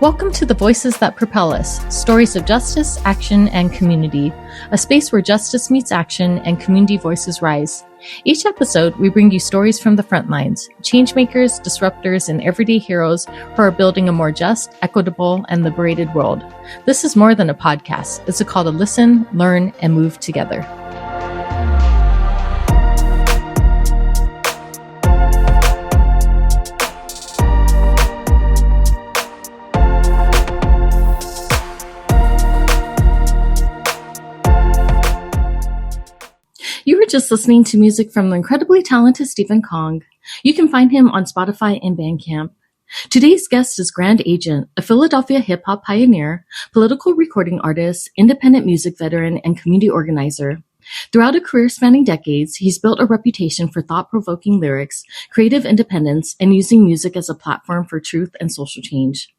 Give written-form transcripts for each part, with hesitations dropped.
Welcome to the Voices That Propel Us, stories of justice, action, and community, a space where justice meets action and community voices rise. Each episode, we bring you stories from the front lines, changemakers, disruptors, and everyday heroes who are building a more just, equitable, and liberated world. This is more than a podcast. It's a call to listen, learn, and move together. You were just listening to music from the incredibly talented Stephen Kong. You can find him on Spotify and Bandcamp. Today's guest is Grand Agent, a Philadelphia hip-hop pioneer, political recording artist, independent music veteran, and community organizer. Throughout a career spanning decades, he's built a reputation for thought-provoking lyrics, creative independence, and using music as a platform for truth and social change.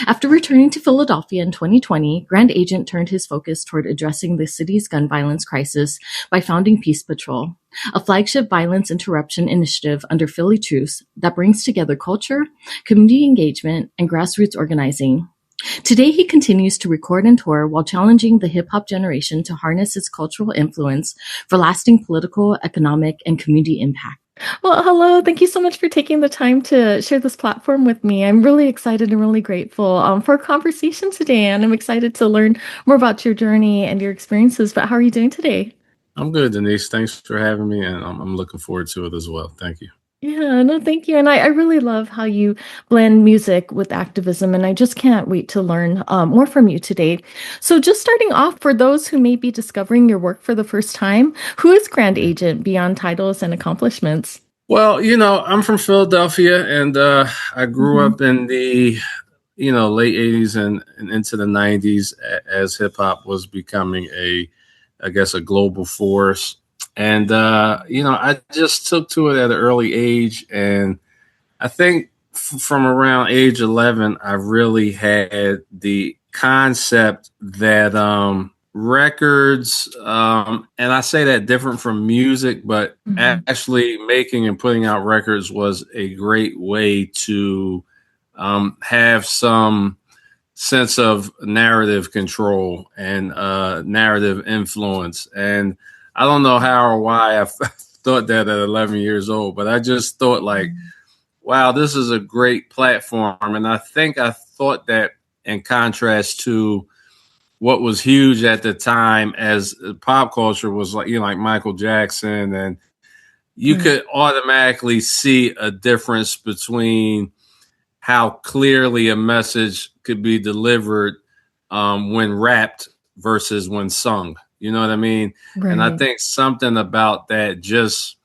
After returning to Philadelphia in 2020, Grand Agent turned his focus toward addressing the city's gun violence crisis by founding Peace Patrol, a flagship violence interruption initiative under Philly Truce that brings together culture, community engagement, and grassroots organizing. Today, he continues to record and tour while challenging the hip-hop generation to harness its cultural influence for lasting political, economic, and community impact. Well, hello. Thank you so much for taking the time to share this platform with me. I'm really excited and really grateful for our conversation today, and I'm excited to learn more about your journey and your experiences. But how are you doing today? I'm good, Denise. Thanks for having me, and I'm looking forward to it as well. Thank you. Yeah, no, thank you. And I really love how you blend music with activism, and I just can't wait to learn more from you today. So just starting off, for those who may be discovering your work for the first time, who is Grand Agent beyond titles and accomplishments? Well, I'm from Philadelphia, and I grew up in the, late 80s and into the 90s as hip-hop was becoming a global force. And, I just took to it at an early age. And I think from around age 11, I really had the concept that records, and I say that different from music, but actually making and putting out records was a great way to have some sense of narrative control and narrative influence. And I don't know how or why I thought that at 11 years old, but I just thought wow, this is a great platform. And I think I thought that in contrast to what was huge at the time as pop culture was like Michael Jackson. And you could automatically see a difference between how clearly a message could be delivered when rapped versus when sung. You know what I mean? Right. And I think something about that just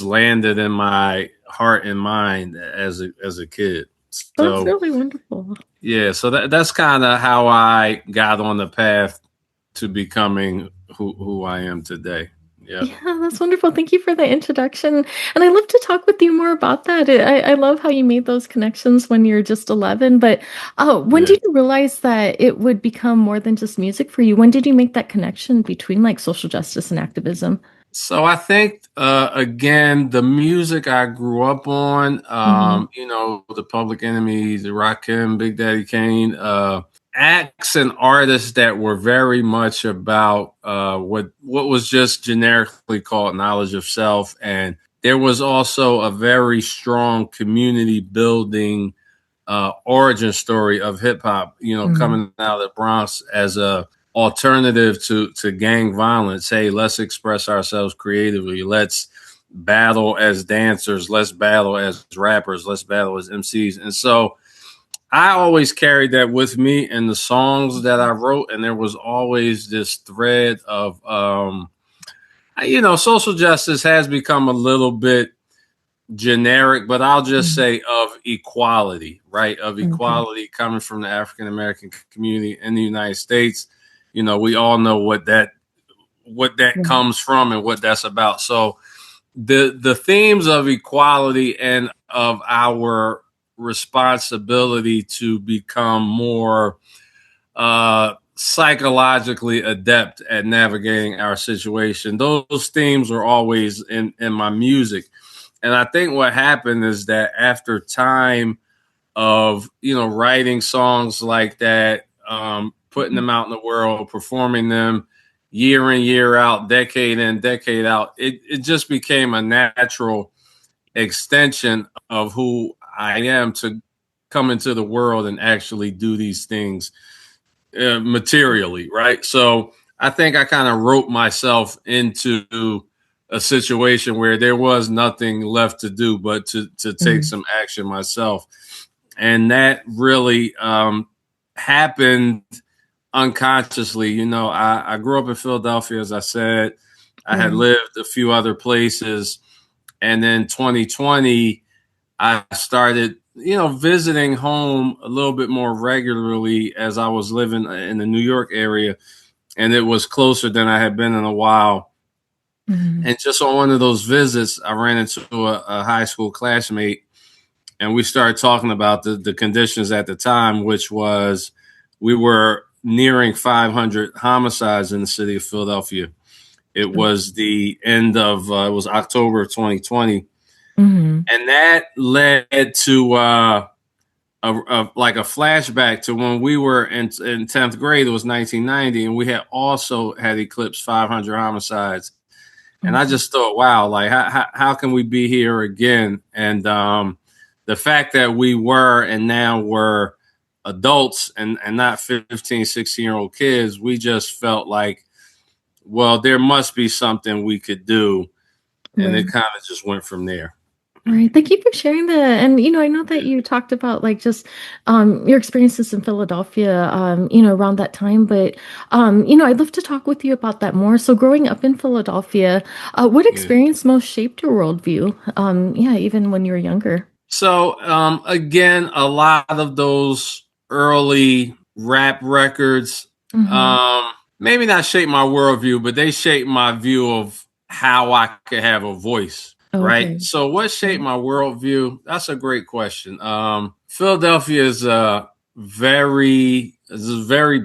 landed in my heart and mind as a kid. So, that's really wonderful. Yeah, so that's kind of how I got on the path to becoming who I am today. Yeah, that's wonderful. Thank you for the introduction. And I love to talk with you more about that. I love how you made those connections when you're just 11. But when did you realize that it would become more than just music for you? When did you make that connection between like social justice and activism? So I think, again, the music I grew up on, the Public Enemy, the Rakim, Big Daddy Kane, acts and artists that were very much about what was just generically called knowledge of self. And there was also a very strong community building origin story of hip hop, coming out of the Bronx as a alternative to gang violence. Hey, let's express ourselves creatively. Let's battle as dancers. Let's battle as rappers. Let's battle as MCs. And so I always carried that with me in the songs that I wrote. And there was always this thread of, social justice has become a little bit generic, but I'll just say of equality, right? Of equality coming from the African-American community in the United States. We all know what that comes from and what that's about. So the themes of equality and of our responsibility to become more psychologically adept at navigating our situation, those themes are always in my music. And I think what happened is that after time of, writing songs like that, putting them out in the world, performing them year in, year out, decade in, decade out. It just became a natural extension of who I am to come into the world and actually do these things materially, right? So I think I kind of wrote myself into a situation where there was nothing left to do but to take some action myself. And that really happened unconsciously. I grew up in Philadelphia, as I said. I had lived a few other places. And then 2020, I started, visiting home a little bit more regularly as I was living in the New York area. And it was closer than I had been in a while. And just on one of those visits, I ran into a high school classmate, and we started talking about the conditions at the time, which was we were nearing 500 homicides in the city of Philadelphia. It was the end of, it was October of 2020. And that led to like a flashback to when we were in 10th grade. It was 1990, and we had also had eclipsed 500 homicides. And I just thought, wow, like how can we be here again? And the fact that we were and now we're adults and not 15, 16-year-old kids, we just felt like, well, there must be something we could do. And it kind of just went from there. Right. Thank you for sharing that. And, I know that you talked about like just your experiences in Philadelphia, around that time. But, I'd love to talk with you about that more. So growing up in Philadelphia, what experience most shaped your worldview? Even when you were younger. So, again, a lot of those early rap records, maybe not shaped my worldview, but they shaped my view of how I could have a voice. Right. So what shaped my worldview? That's a great question. Philadelphia is a very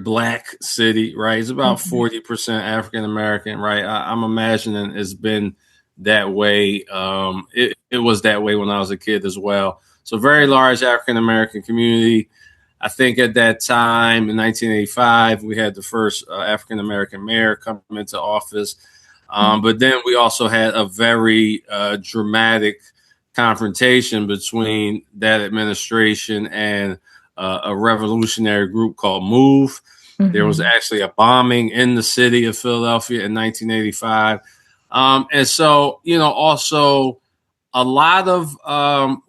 black city, right? It's about 40% African American, right? I'm imagining it's been that way. It was that way when I was a kid as well. So very large African American community. I think at that time in 1985, we had the first African American mayor come into office. But then we also had a very dramatic confrontation between that administration and a revolutionary group called MOVE. There was actually a bombing in the city of Philadelphia in 1985. And so, also a lot of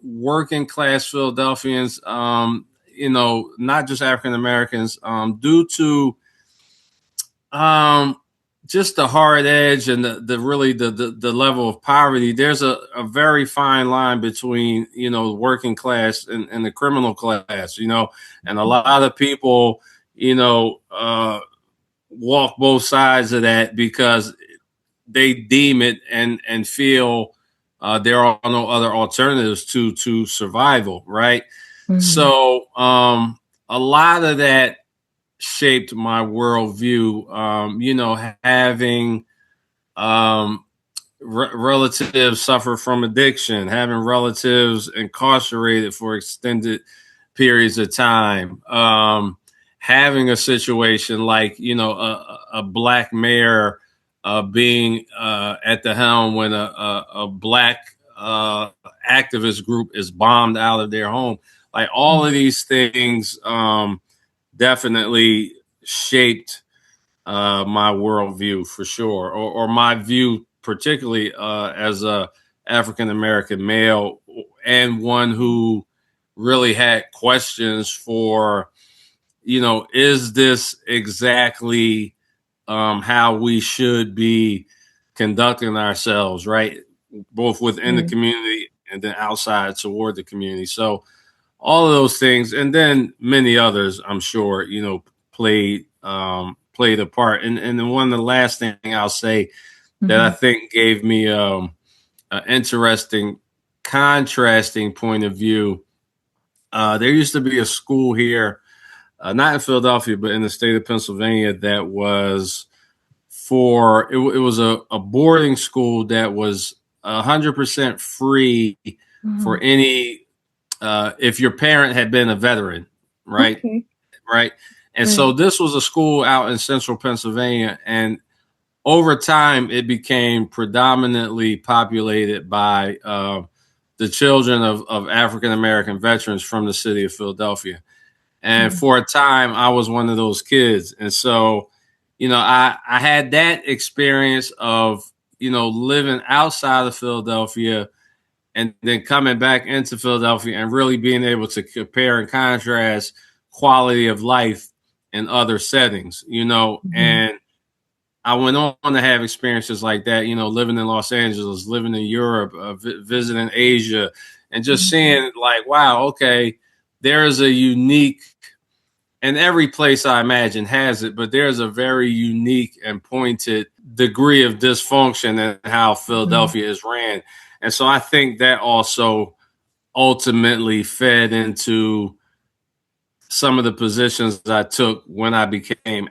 working class Philadelphians, not just African Americans, due to just the hard edge and the level of poverty. There's a very fine line between, the working class and the criminal class, and a lot of people, walk both sides of that because they deem it and feel there are no other alternatives to survival. Right. So a lot of that shaped my worldview. Having relatives suffer from addiction, having relatives incarcerated for extended periods of time, having a situation like, a black mayor being at the helm when a black activist group is bombed out of their home. Like all of these things definitely shaped my worldview for sure, or my view, particularly as a African American male and one who really had questions for, is this exactly how we should be conducting ourselves, right? Both within the community and then outside toward the community. So all of those things, and then many others, I'm sure, played a part. And then one of the last thing I'll say that I think gave me an interesting contrasting point of view. There used to be a school here, not in Philadelphia, but in the state of Pennsylvania, that was it was a boarding school that was 100% free for any if your parent had been a veteran, right? Okay. Right. And so Right. this was a school out in central Pennsylvania. And over time, it became predominantly populated by the children of African American veterans from the city of Philadelphia. And Mm-hmm. for a time, I was one of those kids. And so, I had that experience of, living outside of Philadelphia and then coming back into Philadelphia and really being able to compare and contrast quality of life in other settings, and I went on to have experiences like that, living in Los Angeles, living in Europe, visiting Asia, and just Mm-hmm. seeing like, wow, okay, there is a unique, and every place I imagine has it, but there's a very unique and pointed degree of dysfunction in how Mm-hmm. Philadelphia is ran. And so I think that also ultimately fed into some of the positions I took when I became,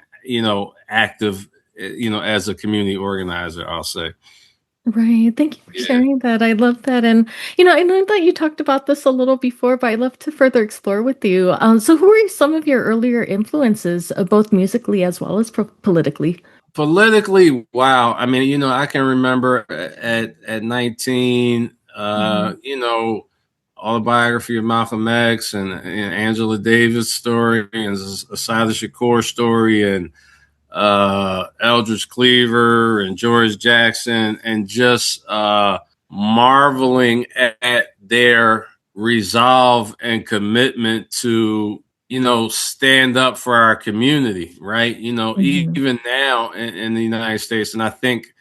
active, as a community organizer, I'll say. Right. Thank you for Yeah. sharing that. I love that. And, I know that you talked about this a little before, but I'd love to further explore with you. So, who are some of your earlier influences, both musically as well as politically? Politically, wow. I mean, I can remember at 19, Mm-hmm. autobiography of Malcolm X and Angela Davis story and Asada Shakur story and Eldridge Cleaver and George Jackson, and just marveling at their resolve and commitment to, stand up for our community, right? Mm-hmm. Even now in the United States. And I think,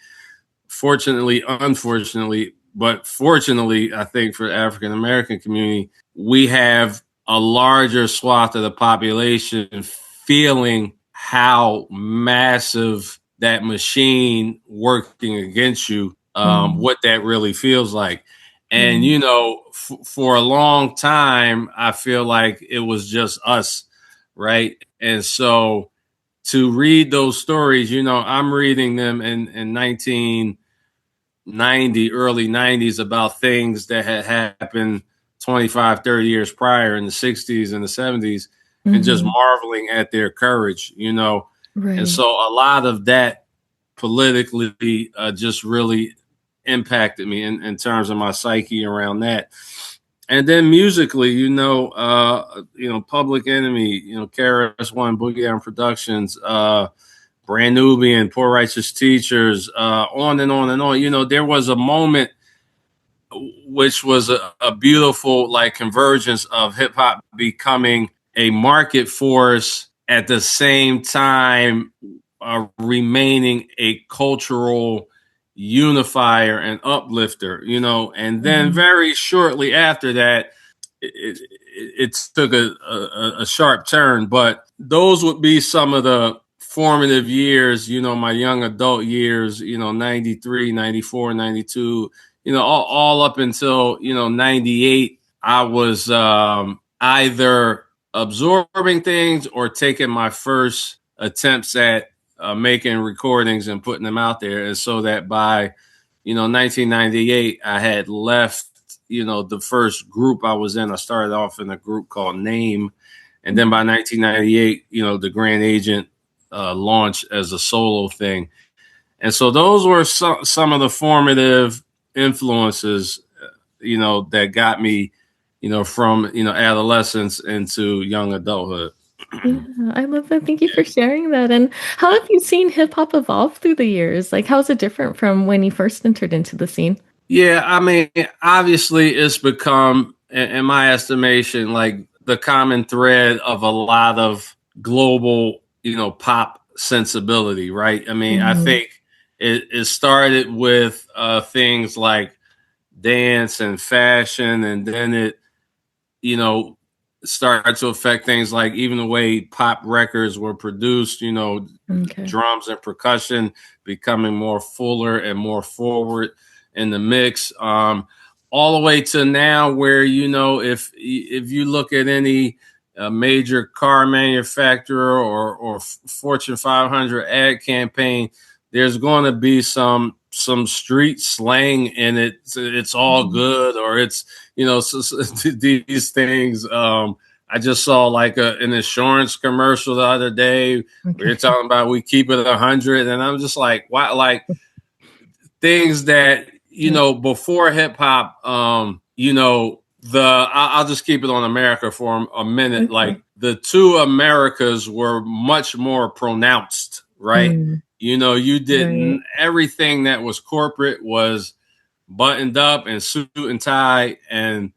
fortunately, unfortunately, but fortunately, I think for the African American community, we have a larger swath of the population feeling how massive that machine working against you, Mm-hmm. what that really feels like. And, Right. for a long time, I feel like it was just us, right? And so to read those stories, I'm reading them in 1990, early 90s, about things that had happened 25, 30 years prior in the 60s and the 70s, and just Mm-hmm. marveling at their courage, And Right. so a lot of that politically just really impacted me in terms of my psyche around that. And then musically, Public Enemy, KRS One, Boogie Down Productions, Brand Nubian, Poor Righteous Teachers, on and on and on. There was a moment which was a beautiful like convergence of hip hop becoming a market force at the same time remaining a cultural unifier and uplifter, and then Mm-hmm. very shortly after that, it took a sharp turn. But those would be some of the formative years, my young adult years, 93, 94, 92, all up until, 98. I was either absorbing things or taking my first attempts at making recordings and putting them out there. And so that by, 1998, I had left, the first group I was in. I started off in a group called Name. And then by 1998, the Grand Agent launched as a solo thing. And so those were some of the formative influences, that got me, from, adolescence into young adulthood. Yeah, I love that. Thank you for sharing that. And how have you seen hip hop evolve through the years? Like, how is it different from when you first entered into the scene? Yeah, I mean, obviously, it's become, in my estimation, like the common thread of a lot of global, pop sensibility, right? I mean, I Mm-hmm. think it started with things like dance and fashion, and then it, you know, started to affect things like even the way pop records were produced, Okay. drums and percussion becoming more fuller and more forward in the mix. All the way to now where, if you look at any major car manufacturer or Fortune 500 ad campaign, there's going to be some some street slang in it. It's all good, or it's, these things. I just saw like an insurance commercial the other day. We were talking about we keep it 100, and I'm just like, why? Like things that before hip hop. I'll just keep it on America for a minute. Okay. Like the two Americas were much more pronounced, right? You didn't, everything that was corporate was buttoned up and suit and tie and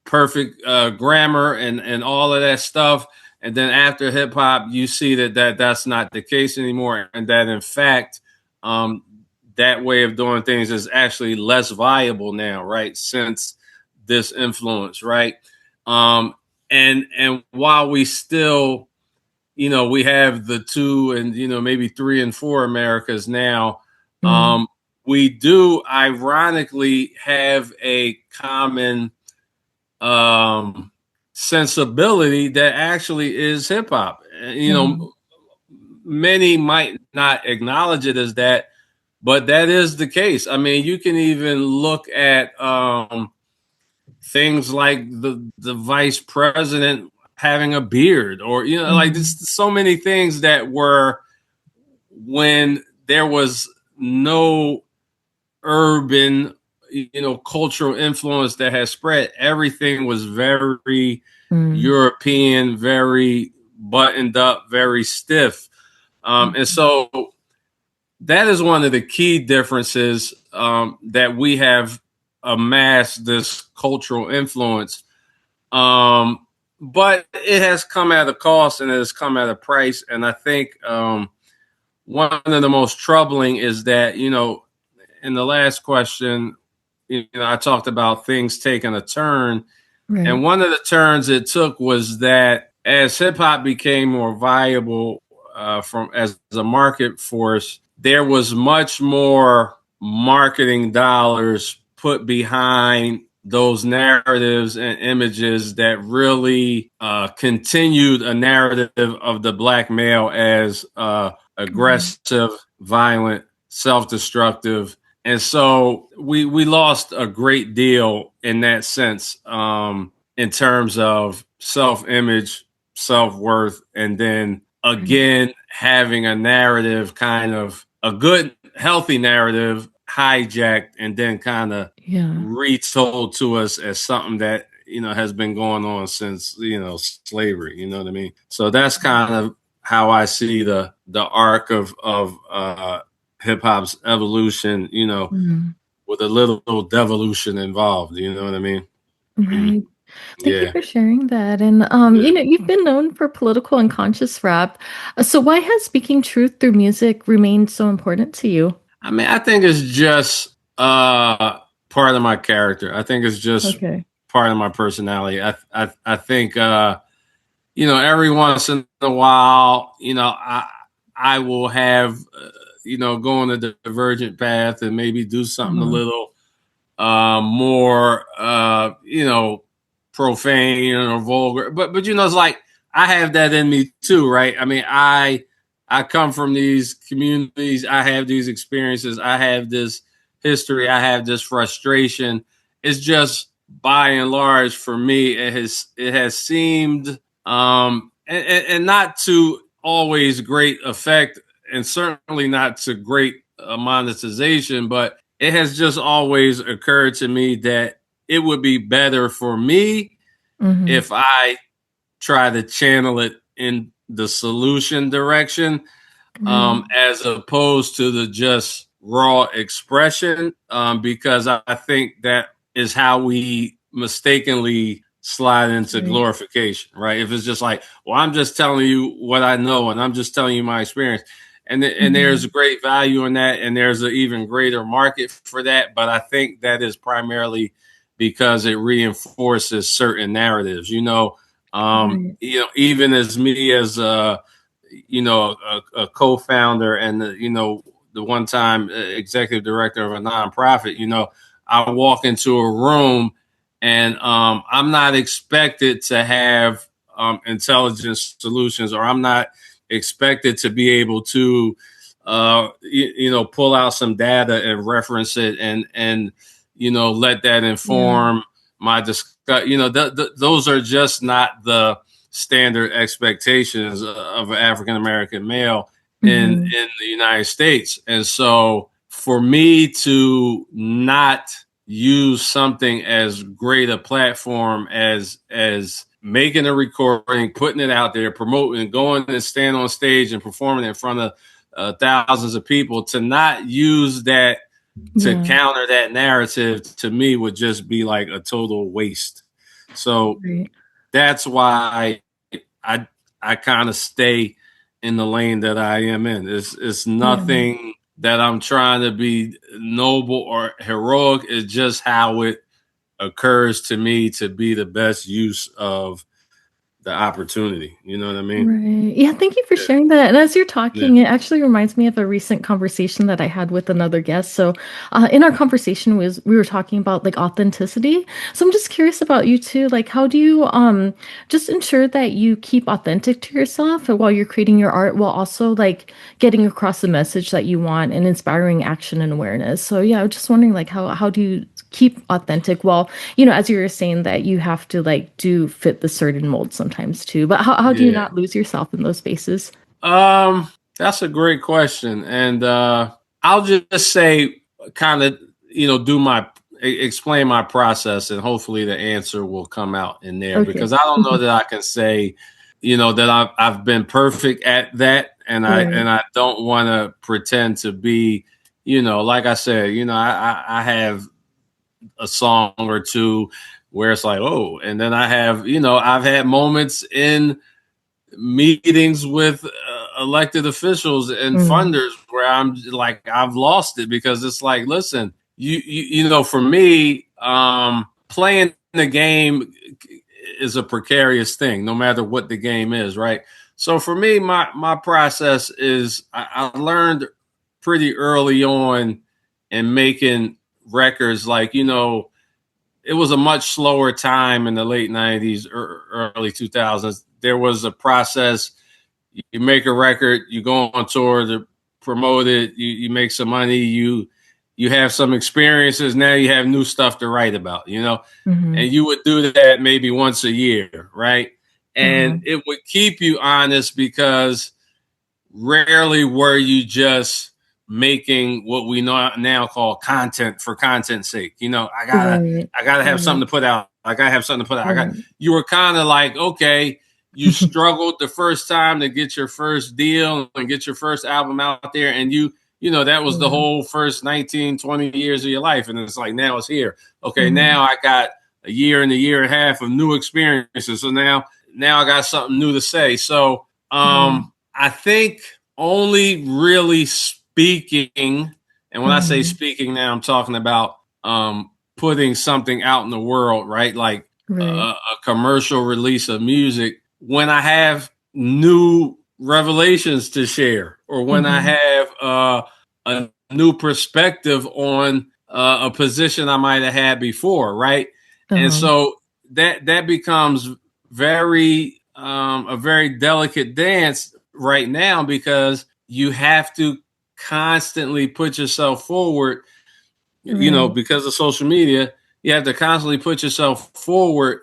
perfect grammar and all of that stuff. And then after hip hop, you see that's not the case anymore. And that in fact, that way of doing things is actually less viable now, right? Since this influence, right? And while we still, we have the two and, maybe 3 and 4 Americas now, we do ironically have a common sensibility that actually is hip hop. Many might not acknowledge it as that, but that is the case. I mean, you can even look at things like the vice president having a beard, or like there's so many things that were when there was no urban cultural influence that has spread. Everything was very European, very buttoned up, very stiff, and so that is one of the key differences that we have amassed this cultural influence. But it has come at a cost and it has come at a price. And I think one of the most troubling is that, in the last question, I talked about things taking a turn. Right. And one of the turns it took was that as hip hop became more viable as a market force, there was much more marketing dollars put behind those narratives and images that really continued a narrative of the Black male as aggressive, violent, self-destructive. And so we lost a great deal in that sense, in terms of self-image, self-worth, and then again having a narrative, kind of a good, healthy narrative, hijacked and then kind of retold to us as something that has been going on since slavery. You know what I mean? So that's kind of how I see the arc of hip hop's evolution. With a little devolution involved. You know what I mean? Right. Thank you for sharing that. And, you've been known for political and conscious rap. So why has speaking truth through music remained so important to you? I mean, I think it's just part of my character. I think it's just part of my personality. I think, every once in a while, I will have, go on a divergent path and maybe do something a little more, profane or vulgar. But it's like I have that in me too, right? I mean, I come from these communities. I have these experiences. I have this history. I have this frustration. It's just by and large for me, it has seemed, and not to always great effect, and certainly not to great monetization, but it has just always occurred to me that it would be better for me if I try to channel it in the solution direction, as opposed to the just raw expression, because I think that is how we mistakenly slide into glorification, right? If it's just like, well, I'm just telling you what I know and I'm just telling you my experience. And there's a great value in that, and there's an even greater market for that. But I think that is primarily because it reinforces certain narratives. Even as me as a co-founder and the one-time executive director of a nonprofit, I walk into a room and I'm not expected to have intelligence solutions, or I'm not expected to be able to pull out some data and reference it, and let that inform my discuss. Those are just not the standard expectations of an African American male in the United States. And so for me to not use something as great a platform as making a recording, putting it out there, promoting, going and stand on stage and performing in front of thousands of people, to not use that to counter that narrative, to me would just be like a total waste. So that's why I kind of stay in the lane that I am in. It's nothing that I'm trying to be noble or heroic. It's just how it occurs to me to be the best use of the opportunity. You know what I mean? Right. Yeah, thank you for sharing that. And as you're talking, it actually reminds me of a recent conversation that I had with another guest. So, in our conversation we were talking about like authenticity. So I'm just curious about you too. Like, how do you just ensure that you keep authentic to yourself while you're creating your art, while also like getting across the message that you want and inspiring action and awareness? So yeah, I was just wondering like how do you keep authentic while, as you were saying that you have to like do fit the certain mold sometimes too, but how do you not lose yourself in those spaces? That's a great question. And I'll just say kind of, explain my process, and hopefully the answer will come out in there, because I don't know that I can say, that I've been perfect at that. And I don't want to pretend to be, like I said, I have a song or two where it's like, oh, and then I've had moments in meetings with elected officials and funders where I'm like, I've lost it, because it's like, listen, for me, playing the game is a precarious thing, no matter what the game is, right? So for me, my process is I learned pretty early on in making records, like, it was a much slower time in the late 90s or early 2000s. There was a process. You make a record, you go on tour to promote it, you make some money, you have some experiences, now you have new stuff to write about, and you would do that maybe once a year, right? And it would keep you honest, because rarely were you just making what we now call content for content's sake. I gotta have something to put out. I gotta have something to put out. You were kind of like, okay, you struggled the first time to get your first deal and get your first album out there, and that was the whole first 19, 20 years of your life. And it's like, now it's here. Okay, now I got a year and a year and a half of new experiences. So now I got something new to say. So I think only really speaking, and when I say speaking now, I'm talking about putting something out in the world, right? Like a commercial release of music, when I have new revelations to share, or when I have a new perspective on a position I might have had before, right? And so that becomes a very delicate dance right now, because you have to constantly put yourself forward, because of social media. You have to constantly put yourself forward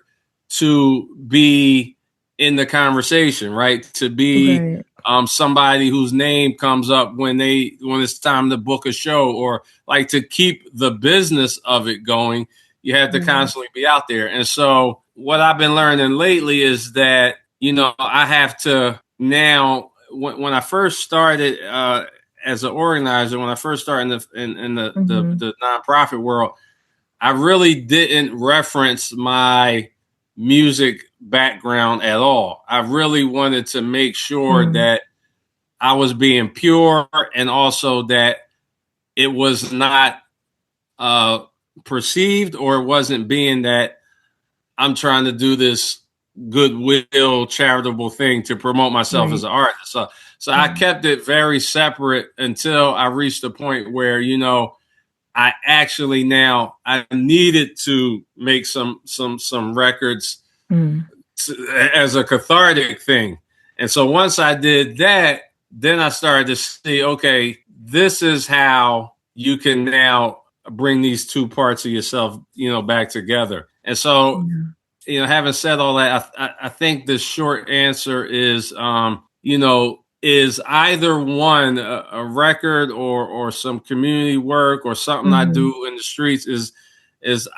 to be in the conversation, right? To be somebody whose name comes up when it's time to book a show, or like to keep the business of it going. You have to constantly be out there. And so what I've been learning lately is that, I have to now, when I first started as an organizer, when I first started in the nonprofit world, I really didn't reference my music background at all. I really wanted to make sure that I was being pure, and also that it was not perceived, or it wasn't being that I'm trying to do this goodwill charitable thing to promote myself as an artist. So I kept it very separate until I reached a point where, I actually now I needed to make some records as a cathartic thing. And so once I did that, then I started to see, okay, this is how you can now bring these two parts of yourself, back together. And so, having said all that, I think the short answer is, is either one a record or some community work or something I do in the streets is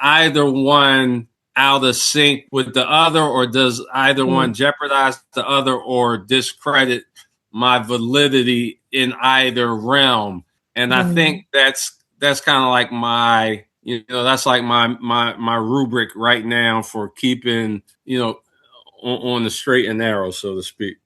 either one out of sync with the other, or does either one jeopardize the other or discredit my validity in either realm? And I think that's kind of like my, that's like my rubric right now for keeping, on the straight and narrow, so to speak.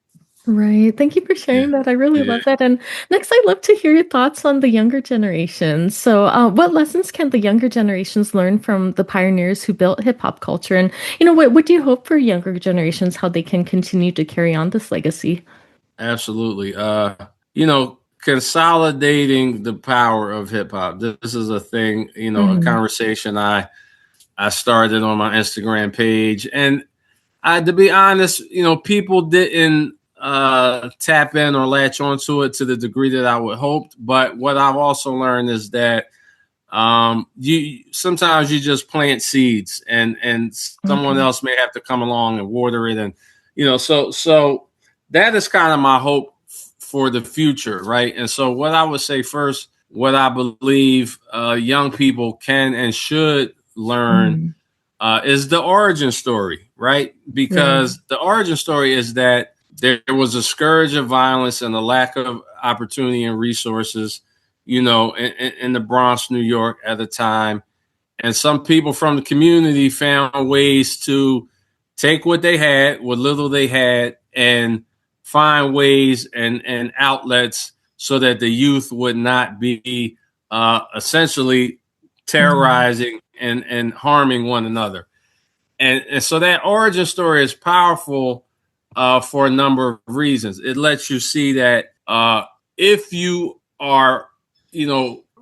Right. Thank you for sharing that. I really Yeah. love that. And next, I'd love to hear your thoughts on the younger generations. So, what lessons can the younger generations learn from the pioneers who built hip hop culture? And, what do you hope for younger generations, how they can continue to carry on this legacy? Absolutely. Consolidating the power of hip hop. This is a thing, a conversation I started on my Instagram page. And to be honest, people didn't tap in or latch onto it to the degree that I would hope. But what I've also learned is that you sometimes you just plant seeds, and someone else may have to come along and water it, and so that is kind of my hope for the future, right? And so what I would say first, what I believe young people can and should learn is the origin story, right? Because the origin story is that there was a scourge of violence and a lack of opportunity and resources, in the Bronx, New York at the time. And some people from the community found ways to take what they had, what little they had, and find ways and outlets so that the youth would not be essentially terrorizing and harming one another. And so that origin story is powerful for a number of reasons. It lets you see that if you are,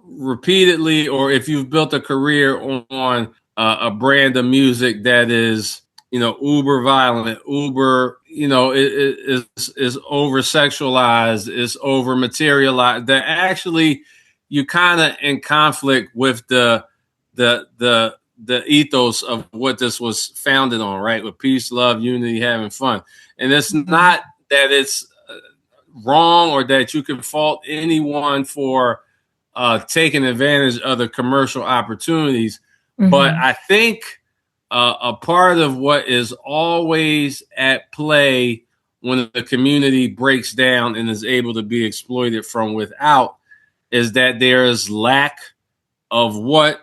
repeatedly, or if you've built a career on a brand of music that is, uber violent, uber, is over sexualized, is over materialized, that actually you kind of in conflict with the ethos of what this was founded on, right? With peace, love, unity, having fun. And it's not that it's wrong or that you can fault anyone for taking advantage of the commercial opportunities. But I think a part of what is always at play when the community breaks down and is able to be exploited from without is that there is lack of what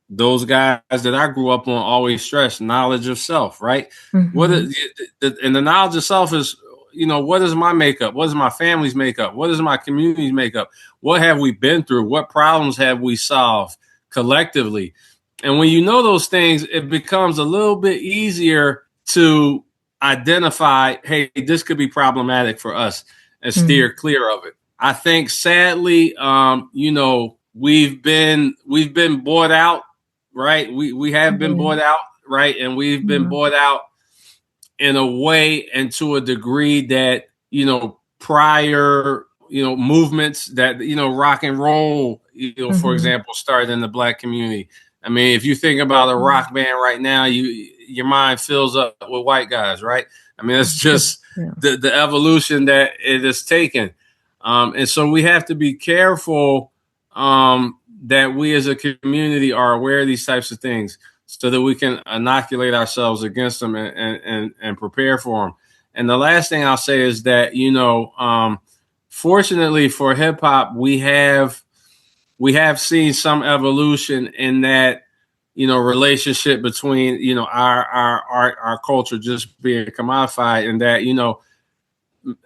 those guys that I grew up on always stress: knowledge of self, right? What is, and the knowledge of self is, what is my makeup? What is my family's makeup? What is my community's makeup? What have we been through? What problems have we solved collectively? And when you know those things, it becomes a little bit easier to identify, hey, this could be problematic for us, and steer clear of it. I think sadly, we've been bought out, right? We have been bought out, right? And we've been bought out in a way and to a degree that, prior, movements that, rock and roll, for example, started in the Black community. I mean, if you think about a rock band right now, your mind fills up with white guys, right? I mean, it's just the evolution that it has taken. And so we have to be careful that we as a community are aware of these types of things so that we can inoculate ourselves against them and prepare for them. And the last thing I'll say is that, fortunately for hip hop, we have seen some evolution in that, relationship between, our culture just being commodified, and that,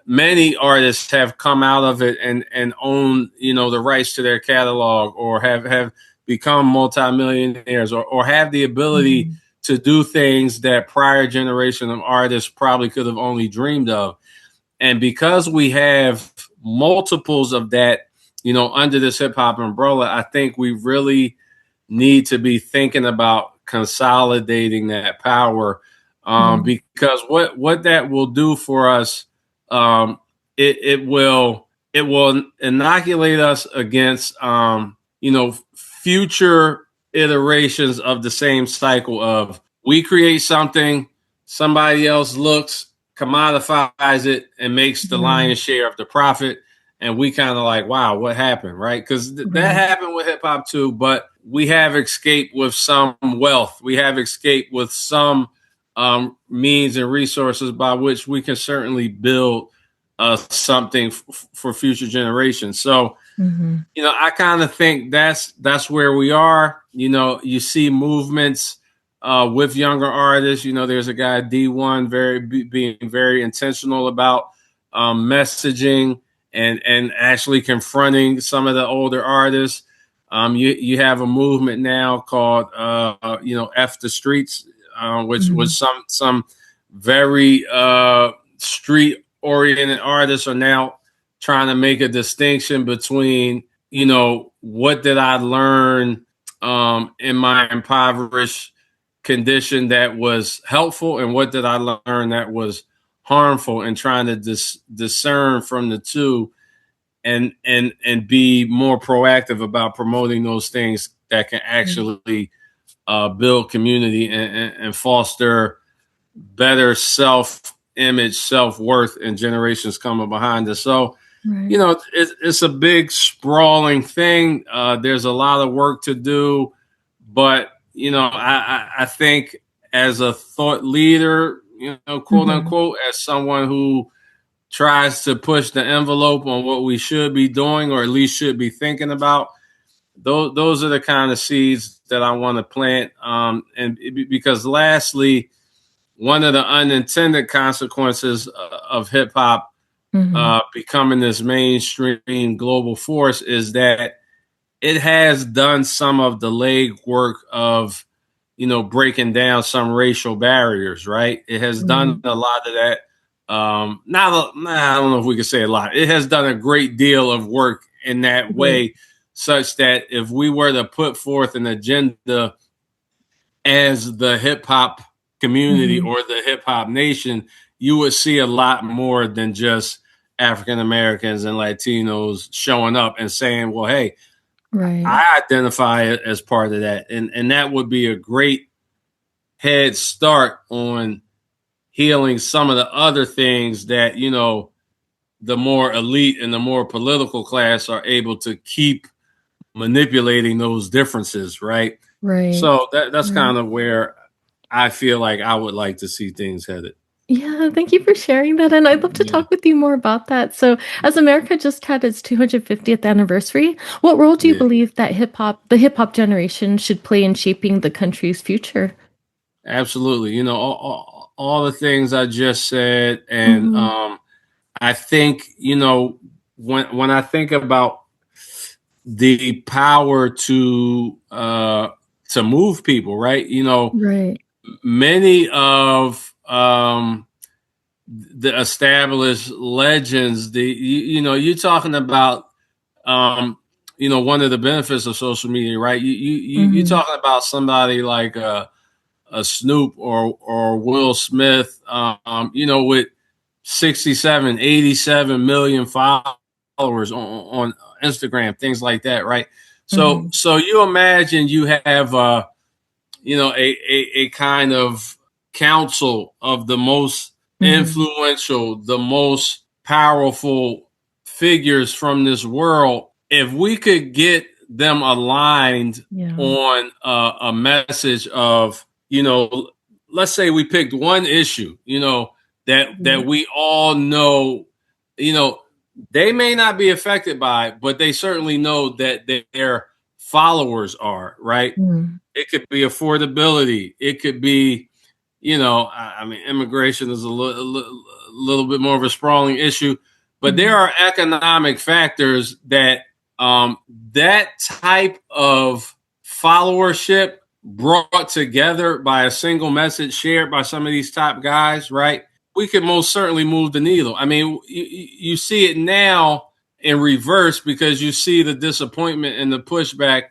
many artists have come out of it and own, the rights to their catalog, or have become multimillionaires, or have the ability to do things that prior generation of artists probably could have only dreamed of. And because we have multiples of that, under this hip hop umbrella, I think we really need to be thinking about consolidating that power, because what that will do for us, it will it will inoculate us against, future iterations of the same cycle of we create something, somebody else looks, commodifies it, and makes the lion's share of the profit. And we kind of like, wow, what happened, right? Because that happened with hip hop too, but we have escaped with some wealth. We have escaped with some means and resources by which we can certainly build something for future generations. So, I kind of think that's where we are. You see movements with younger artists. There's a guy D1 being very intentional about messaging and actually confronting some of the older artists. You have a movement now called F the Streets, which was some very street oriented artists are now trying to make a distinction between, what did I learn in my impoverished condition that was helpful, and what did I learn that was harmful, and trying to discern from the two and be more proactive about promoting those things that can actually build community and foster better self-image, self-worth in generations coming behind us. So, it's a big sprawling thing. There's a lot of work to do, but I think as a thought leader, quote unquote, as someone who tries to push the envelope on what we should be doing, or at least should be thinking about, those are the kind of seeds that I want to plant. Because lastly, one of the unintended consequences of hip hop becoming this mainstream global force is that it has done some of the legwork of, breaking down some racial barriers, right? It has done a lot of that. I don't know if we can say a lot. It has done a great deal of work in that way, such that if we were to put forth an agenda as the hip hop community or the hip hop nation, you would see a lot more than just African Americans and Latinos showing up and saying, well, hey, I identify as part of that. And that would be a great head start on healing some of the other things that, the more elite and the more political class are able to keep manipulating those differences, right? So that's kind of where I feel like I would like to see things headed. Yeah, thank you for sharing that, and I'd love to talk with you more about that. So, as America just had its 250th anniversary, what role do you believe that the hip hop generation, should play in shaping the country's future? Absolutely. All the things I just said. And I think, when I think about the power to move people, right? Many of the established legends, you're talking about, one of the benefits of social media, right? You're talking about somebody like a Snoop or Will Smith, with 67, 87 million followers on Instagram, things like that, right? So you imagine you have a kind of council of the most influential, the most powerful figures from this world. If we could get them aligned on a message of, let's say we picked one issue, that we all know, they may not be affected by it, but they certainly know that their followers are, right? It could be affordability. It could be, immigration is a little bit more of a sprawling issue, but there are economic factors that that type of followership brought together by a single message shared by some of these top guys, right? We could most certainly move the needle. I mean, you see it now in reverse, because you see the disappointment and the pushback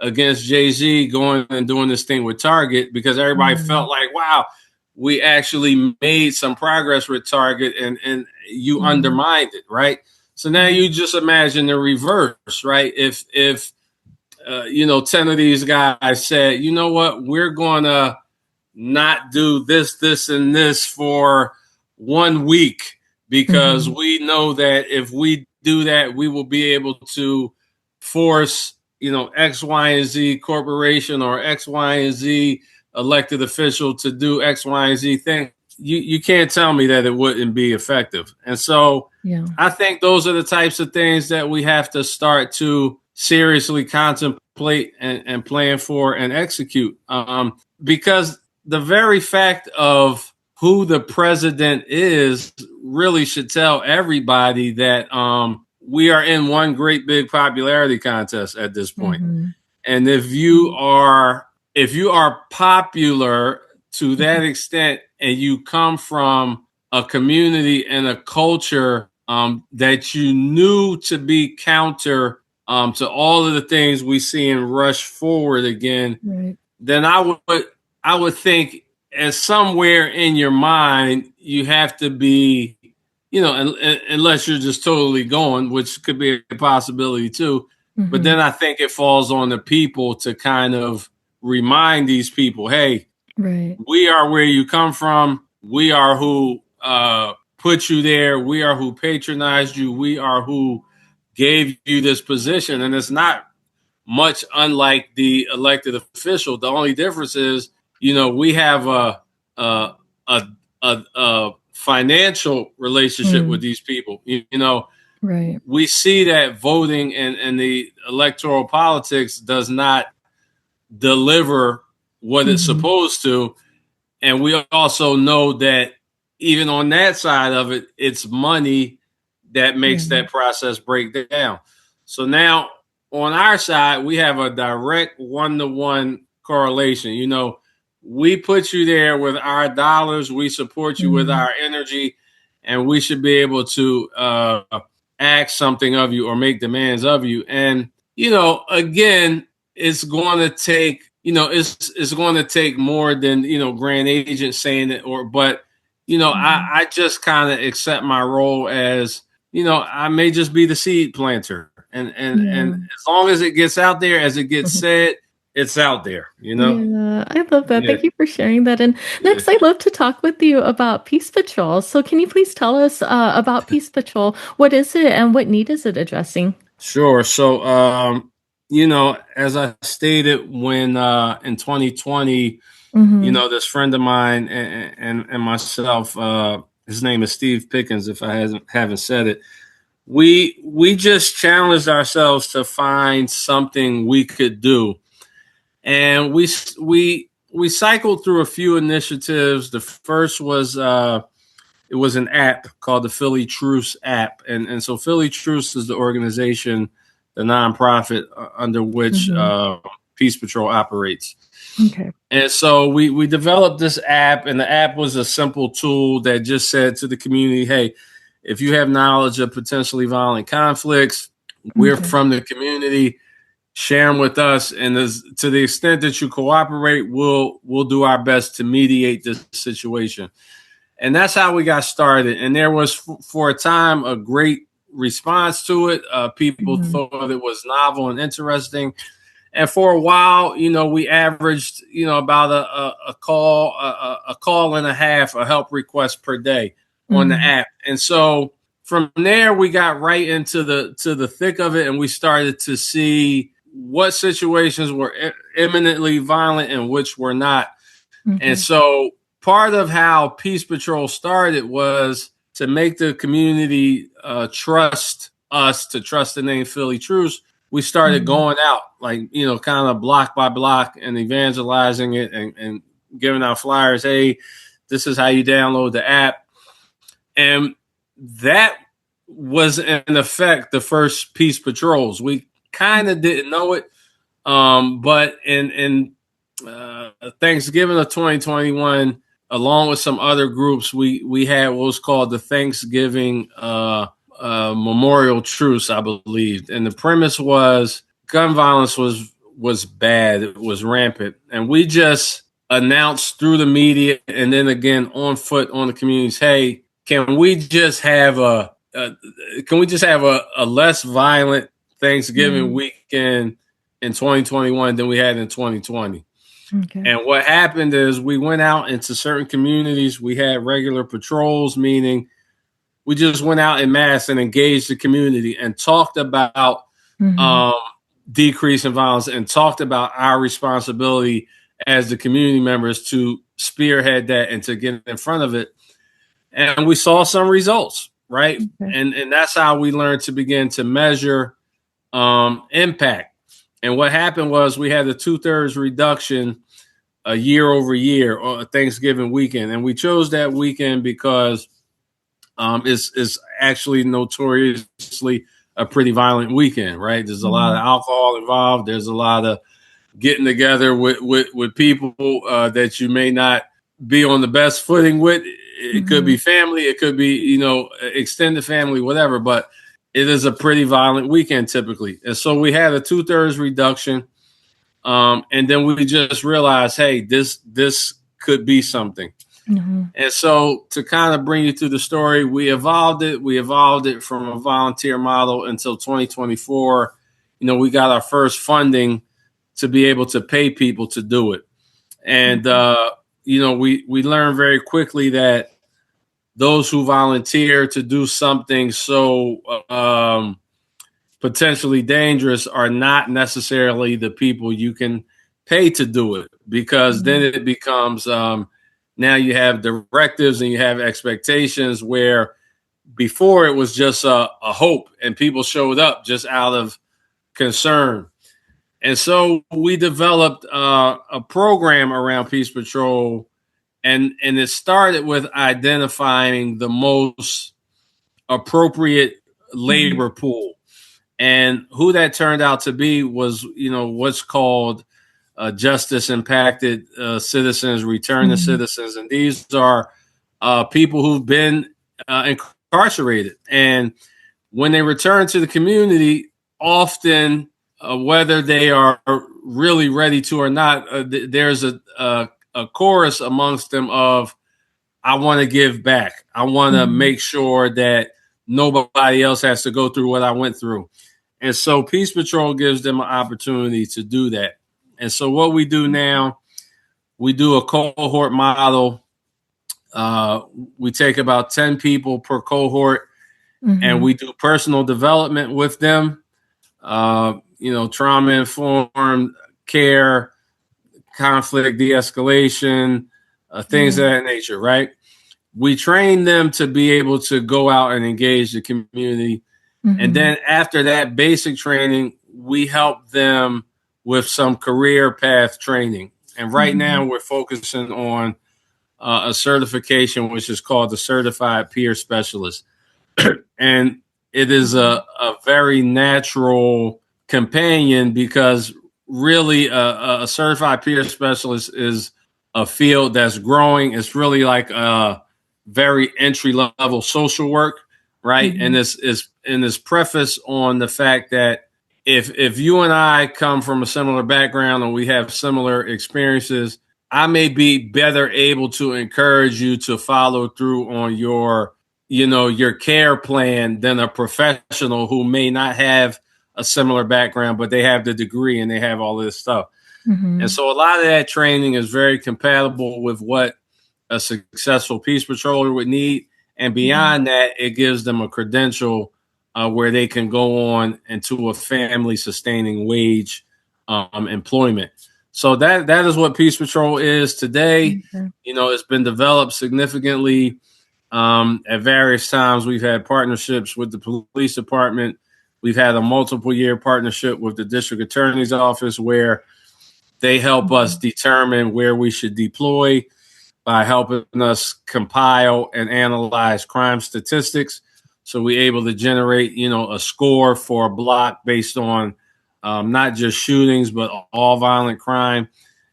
against Jay-Z going and doing this thing with Target, because everybody felt like, wow, we actually made some progress with Target, and you undermined it, right? So now you just imagine the reverse, right? If 10 of these guys said, you know what, we're going to not do this, and this for 1 week because we know that if we do that, we will be able to force, X, Y, and Z corporation or X, Y, and Z elected official to do X, Y, and Z thing. You can't tell me that it wouldn't be effective. And so I think those are the types of things that we have to start to seriously contemplate and plan for and execute. Because the very fact of who the president is really should tell everybody that we are in one great big popularity contest at this point. And if you are popular to that extent and you come from a community and a culture that you knew to be counter to all of the things we see in rush forward again, then I would think as somewhere in your mind, you have to be, unless you're just totally going, which could be a possibility too. But then I think it falls on the people to kind of remind these people, hey, we are where you come from. We are who put you there. We are who patronized you. We are who gave you this position. And it's not much unlike the elected official. The only difference is, we have a financial relationship with these people. We see that voting and the electoral politics does not deliver what it's supposed to. And we also know that even on that side of it, it's money that makes that process break down. So now on our side, we have a direct one-to-one correlation. We put you there with our dollars. We support you with our energy, and we should be able to ask something of you or make demands of you. And, again, it's going to take, it's going to take more than, grand agent saying it but I just kind of accept my role as, I may just be the seed planter. And as long as it gets out there, as it gets said, it's out there, Yeah, I love that. Thank you for sharing that. And next, I'd love to talk with you about Peace Patrol. So can you please tell us about Peace Patrol? What is it and what need is it addressing? Sure. So, as I stated when in 2020, this friend of mine and myself, his name is Steve Pickens, if I haven't said it, we just challenged ourselves to find something we could do. And we cycled through a few initiatives. The first was it was an app called the Philly Truce app, and so Philly Truce is the organization, the nonprofit under which Peace Patrol operates. Okay. And so we developed this app, and the app was a simple tool that just said to the community, hey, if you have knowledge of potentially violent conflicts, we're from the community. Share them with us, and to the extent that you cooperate, we'll do our best to mediate this situation. And that's how we got started. And there was, for a time, a great response to it. People thought it was novel and interesting. And for a while, we averaged, about a call and a half, a help request per day on the app. And so from there, we got right into the thick of it, and we started to see what situations were imminently violent and which were not. And so part of how Peace Patrol started was to make the community trust us, to trust the name Philly Truce. We started going out, kind of block by block, and evangelizing it and giving out flyers. Hey, this is how you download the app. And that was, in effect, the first Peace Patrols. We kind of didn't know it. But in Thanksgiving of 2021, along with some other groups, we had what was called the Thanksgiving Memorial Truce, I believe. And the premise was gun violence was bad. It was rampant. And we just announced through the media and then again on foot on the communities, hey, can we just have a can we just have a less violent Thanksgiving weekend in 2021 than we had in 2020? Okay. And what happened is we went out into certain communities. We had regular patrols, meaning we just went out en masse and engaged the community and talked about decrease in violence and talked about our responsibility as the community members to spearhead that and to get in front of it. And we saw some results, right? Okay. And that's how we learned to begin to measure impact. And what happened was we had a 2/3 reduction year over year on Thanksgiving weekend. And we chose that weekend because it's actually notoriously a pretty violent weekend, right? There's a lot of alcohol involved. There's a lot of getting together with people that you may not be on the best footing with. It could be family. It could be, extended family, whatever. But it is a pretty violent weekend typically. And so we had a 2/3 reduction. And then we just realized, hey, this could be something. And so to kind of bring you through the story, we evolved it from a volunteer model until 2024. We got our first funding to be able to pay people to do it. And, we learned very quickly that those who volunteer to do something so potentially dangerous are not necessarily the people you can pay to do it, because then it becomes now you have directives and you have expectations, where before it was just a hope and people showed up just out of concern. And so we developed a program around Peace Patrol, and it started with identifying the most appropriate labor pool. And who that turned out to be was, what's called justice impacted citizens, returning citizens. And these are people who've been incarcerated. And when they return to the community, often, whether they are really ready to or not, there's a chorus amongst them of, I want to give back. I want to make sure that nobody else has to go through what I went through. And so Peace Patrol gives them an opportunity to do that. And so what we do now, we do a cohort model. We take about 10 people per cohort, and we do personal development with them, trauma-informed care, conflict de-escalation, things of that nature, right? We train them to be able to go out and engage the community. And then after that basic training, we help them with some career path training. And right now we're focusing on a certification, which is called the Certified Peer Specialist. And it is a very natural companion, because really a certified peer specialist is a field that's growing. It's really like a very entry level social work, right? And this is preface on the fact that if you and I come from a similar background and we have similar experiences, I may be better able to encourage you to follow through on your care plan than a professional who may not have a similar background, but they have the degree and they have all this stuff. And so a lot of that training is very compatible with what a successful Peace Patroller would need. And beyond that, it gives them a credential where they can go on into a family sustaining wage employment. So that is what Peace Patrol is today. It's been developed significantly at various times. We've had partnerships with the police department. We've had a multiple year partnership with the district attorney's office, where they help us determine where we should deploy by helping us compile and analyze crime statistics. So we're able to generate, a score for a block based on not just shootings, but all violent crime.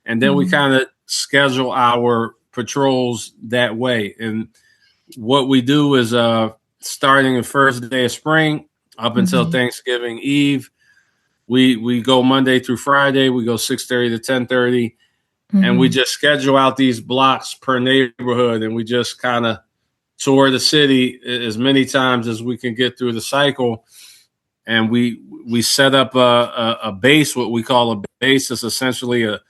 And then we kind of schedule our patrols that way. And what we do is starting the first day of spring up until Thanksgiving Eve, we go Monday through Friday. We go 6:30 to 10:30. And we just schedule out these blocks per neighborhood, and we just kind of tour the city as many times as we can get through the cycle. And we set up a base, what we call a base. It's essentially a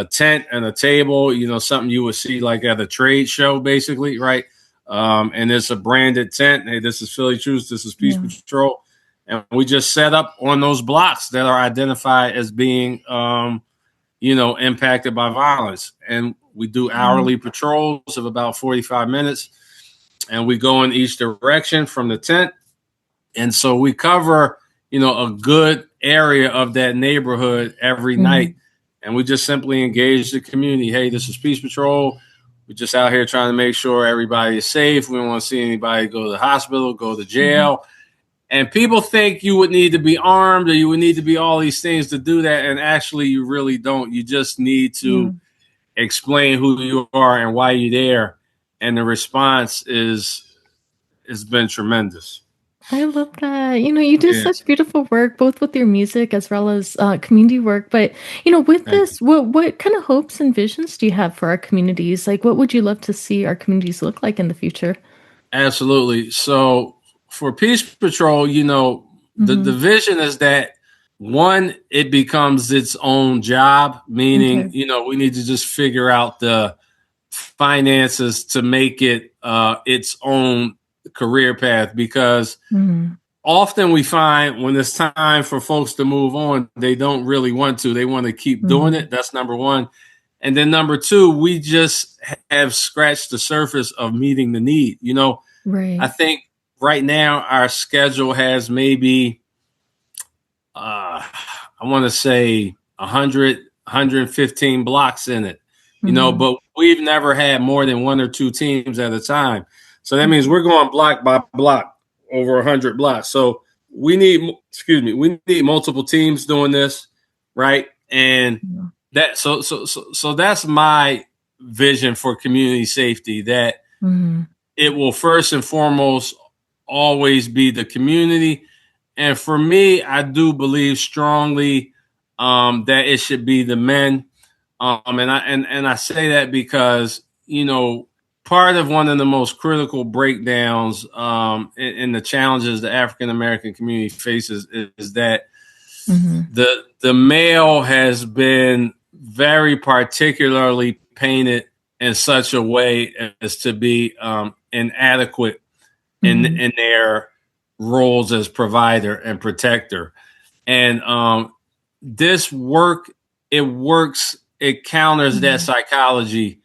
tent and a table, something you would see like at a trade show, basically, right? And it's a branded tent. Hey, this is Philly Truth. This is Peace Patrol. And we just set up on those blocks that are identified as being, impacted by violence. And we do hourly patrols of about 45 minutes. And we go in each direction from the tent. And so we cover, a good area of that neighborhood every night. And we just simply engage the community. Hey, this is Peace Patrol. We're just out here trying to make sure everybody is safe. We don't want to see anybody go to the hospital, go to jail. And people think you would need to be armed or you would need to be all these things to do that. And actually, you really don't. You just need to explain who you are and why you're there. And the response has been tremendous. I love that. You do such beautiful work, both with your music as well as community work. But, with this, what kind of hopes and visions do you have for our communities? Like, what would you love to see our communities look like in the future? Absolutely. So for Peace Patrol, the vision is that, one, it becomes its own job, meaning, we need to just figure out the finances to make it its own career path, because often we find when it's time for folks to move on, they don't really want to. They want to keep doing it. That's number one. And then number two, we just have scratched the surface of meeting the need. I think right now our schedule has maybe, I want to say 100, 115 blocks in it, but we've never had more than one or two teams at a time. So that means we're going block by block over 100 blocks. So we need multiple teams doing this, right? And so that's my vision for community safety, that it will first and foremost always be the community. And for me, I do believe strongly that it should be the men. And I say that because, part of one of the most critical breakdowns in the challenges the African American community faces is that the male has been very particularly painted in such a way as to be inadequate in their roles as provider and protector. And this work, it counters that psychology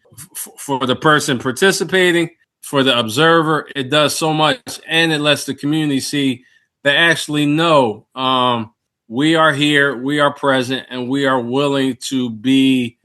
for the person participating, for the observer. It does so much, and it lets the community see that actually, no, we are here, we are present, and we are willing to be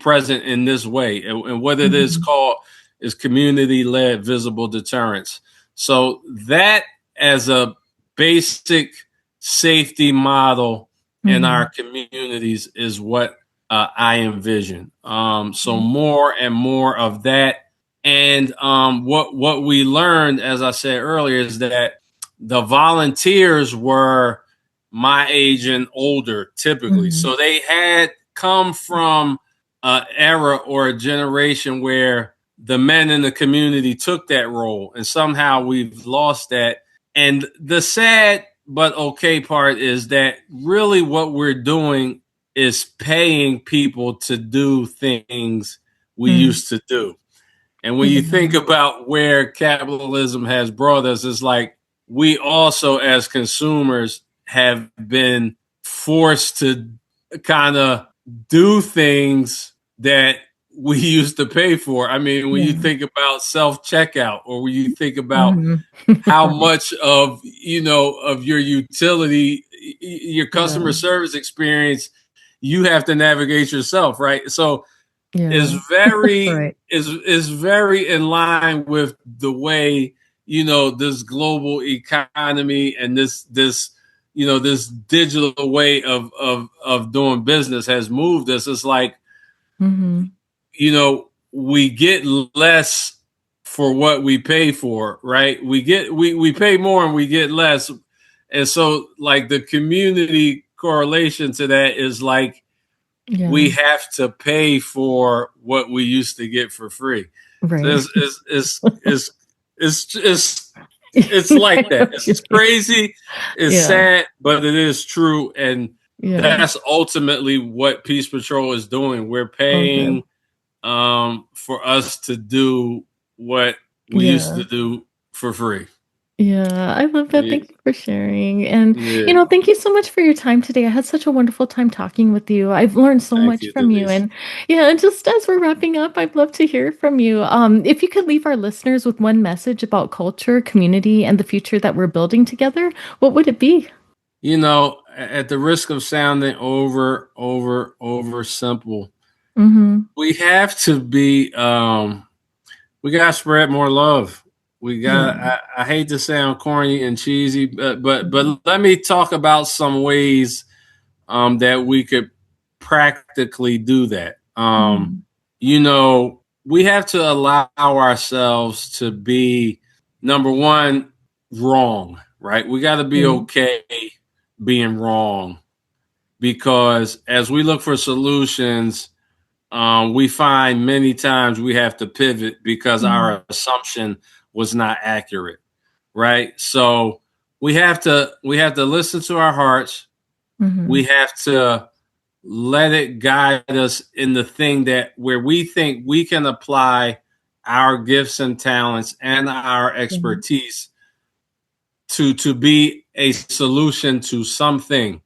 present in this way. And what it is called is community-led visible deterrence. So that as a basic safety model in our communities is what I envision. So more and more of that. And what we learned, as I said earlier, is that the volunteers were my age and older, typically. So they had come from an era or a generation where the men in the community took that role, and somehow we've lost that. And the sad but okay part is that really what we're doing is paying people to do things we used to do. And when you think about where capitalism has brought us, it's like we also as consumers have been forced to kind of do things that we used to pay for. I mean, when you think about self-checkout, or when you think about how much of your utility, your customer service experience, you have to navigate yourself, right? So is very is very in line with the way this global economy and this digital way of doing business has moved us. It's like we get less for what we pay for, right? We pay more and we get less. And so like the community correlation to that is like we have to pay for what we used to get for free. Right. It's like that. It's crazy. It's Yeah. sad, but it is true. And Yeah. that's ultimately what Peace Patrol is doing. We're Okay. paying for us to do what we used Yeah. to do for free. Yeah, I love that. Yeah. Thank you for sharing. And, Yeah. thank you so much for your time today. I had such a wonderful time talking with you. I've learned so Thank much you, from you. Denise. And yeah, and just as we're wrapping up, I'd love to hear from you. If you could leave our listeners with one message about culture, community, and the future that we're building together, what would it be? At the risk of sounding over simple, Mm-hmm. we have to be we gotta spread more love. We got Yeah. I hate to sound corny and cheesy, but let me talk about some ways that we could practically do that. Mm-hmm. We have to allow ourselves to be, number one, wrong, right? We got to be Right. okay being wrong, because as we look for solutions, we find many times we have to pivot because Mm-hmm. our assumption was not accurate, right? So we have to listen to our hearts. Mm-hmm. We have to let it guide us in the thing that where we think we can apply our gifts and talents and our Yeah. expertise to be a solution to something.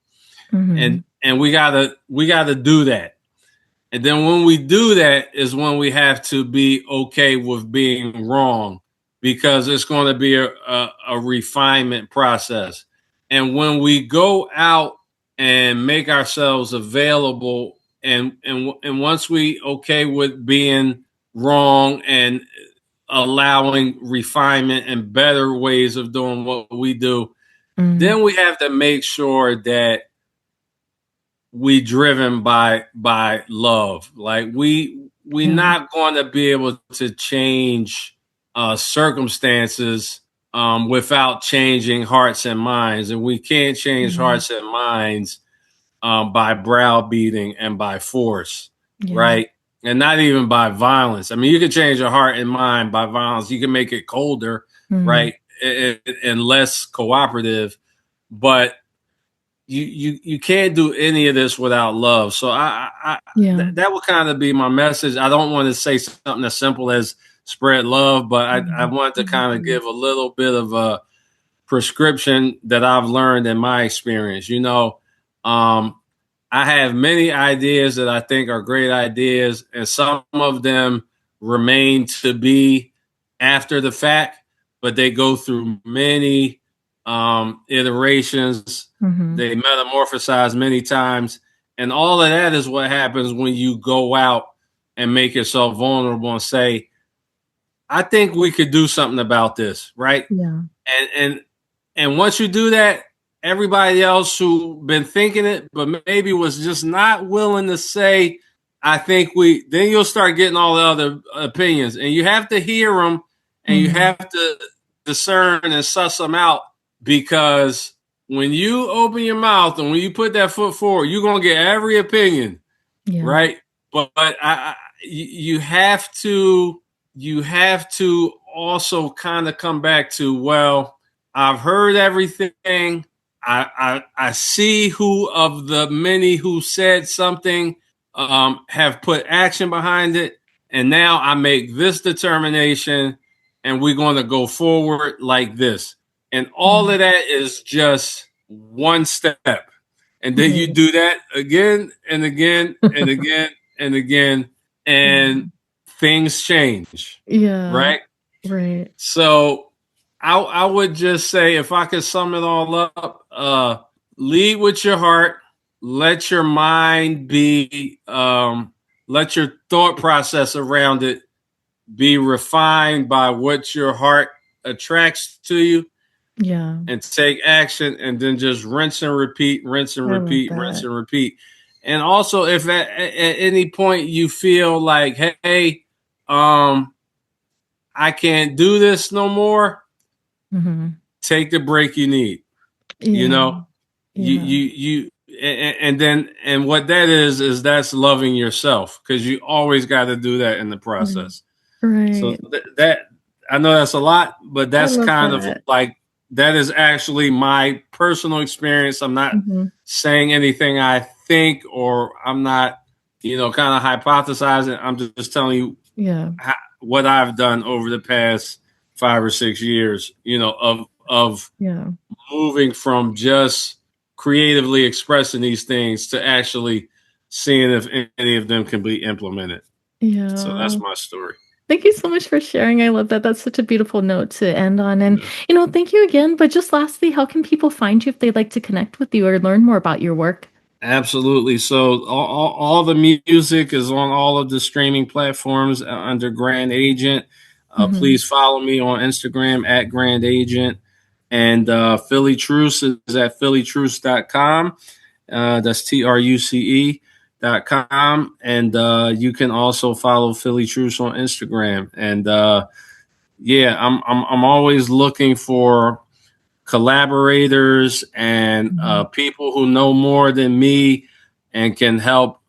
Mm-hmm. And we gotta do that. And then when we do that is when we have to be okay with being wrong, because it's going to be a refinement process. And when we go out and make ourselves available, and once we okay with being wrong and allowing refinement and better ways of doing what we do, Mm-hmm. then we have to make sure that we driven by love. Like we Yeah. not going to be able to change circumstances without changing hearts and minds, and we can't change Yeah. hearts and minds by browbeating and by force, Yeah. right? And not even by violence. I mean, you can change your heart and mind by violence. You can make it colder, Mm-hmm. right, and less cooperative, but you can't do any of this without love. So Yeah. that would kind of be my message. I don't want to say something as simple as spread love, but I Mm-hmm. want to kind of Mm-hmm. give a little bit of a prescription that I've learned in my experience. Um, I have many ideas that I think are great ideas, and some of them remain to be after the fact, but they go through many iterations. Mm-hmm. They metamorphosize many times. And all of that is what happens when you go out and make yourself vulnerable and say, I think we could do something about this, right? Yeah. And once you do that, everybody else who been thinking it but maybe was just not willing to say, I think we, then you'll start getting all the other opinions, and you have to hear them, and you Mm-hmm. have to discern and suss them out, because when you open your mouth and when you put that foot forward, you're going to get every opinion, Yeah. right? But you have to also kind of come back to, well, I've heard everything. I see who of the many who said something have put action behind it, and now I make this determination, and we're going to go forward like this. And all Yeah. of that is just one step. And then you Right. do that again and again and again and again, Yeah. and things change, Yeah. right? Right. So I would just say, if I could sum it all up, lead with your heart, let your mind be, let your thought process around it be refined by what your heart attracts to you, Yeah. and take action, and then just rinse and repeat, rinse and I love repeat, rinse that. and repeat. And also, if at any point you feel like, hey, I can't do this no more, Mm-hmm. take the break you need. You Yeah. know, Yeah. and then, what that is that's loving yourself, because you always got to do that in the Right. process. So Right. that I know that's a lot, but I that's love kind of that. like that is actually my personal experience. I'm not Mhm. saying anything I think, or I'm not, kind of hypothesizing. I'm just telling you Yeah. what I've done over the past 5 or 6 years, of Yeah. moving from just creatively expressing these things to actually seeing if any of them can be implemented. So that's Yeah. my story. Thank you so much for sharing. I love that. That's such a beautiful note to end on. And, Yeah. thank you again. But just lastly, how can people find you if they'd like to connect with you or learn more about your work? Absolutely. So all the music is on all of the streaming platforms under Grand Agent. Mhm. Please follow me on Instagram at Grand Agent. And Philly Truce is at phillytruce.com. That's TRUCE.com. And you can also follow Philly Truce on Instagram. And yeah, I'm always looking for collaborators and Mhm. people who know more than me and can help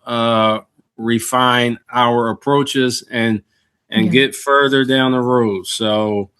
refine our approaches and Yeah. get further down the road. So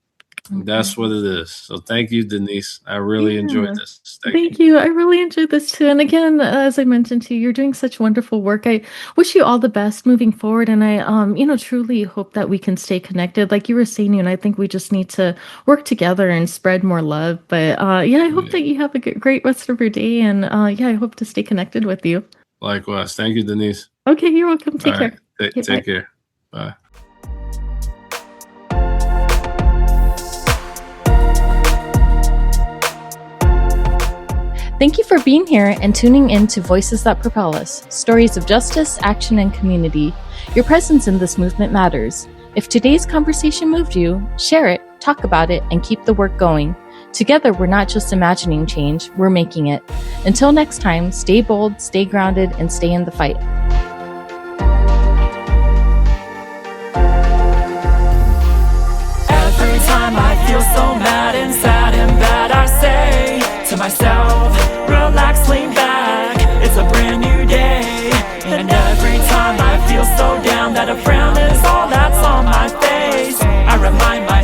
Okay. that's what it is. So thank you, Denise. I really enjoyed Yeah. this. Thank you. Thank you. I really enjoyed this too. And again, as I mentioned to you, you're doing such wonderful work. I wish you all the best moving forward. And I, truly hope that we can stay connected. Like you were saying, and I think we just need to work together and spread more love. But yeah, I hope Yeah. that you have a great rest of your day. And yeah, I hope to stay connected with you. Likewise. Thank you, Denise. Okay, you're welcome. All Take right. care. Okay, Take bye. care. Bye. Thank you for being here and tuning in to Voices That Propel Us, stories of justice, action, and community. Your presence in this movement matters. If today's conversation moved you, share it, talk about it, and keep the work going. Together, we're not just imagining change, we're making it. Until next time, stay bold, stay grounded, and stay in the fight. Every time I feel so mad and sad and bad, I say to myself, relax, lean back, it's a brand new day. And every time I feel so down that a frown is all that's on my face, I remind myself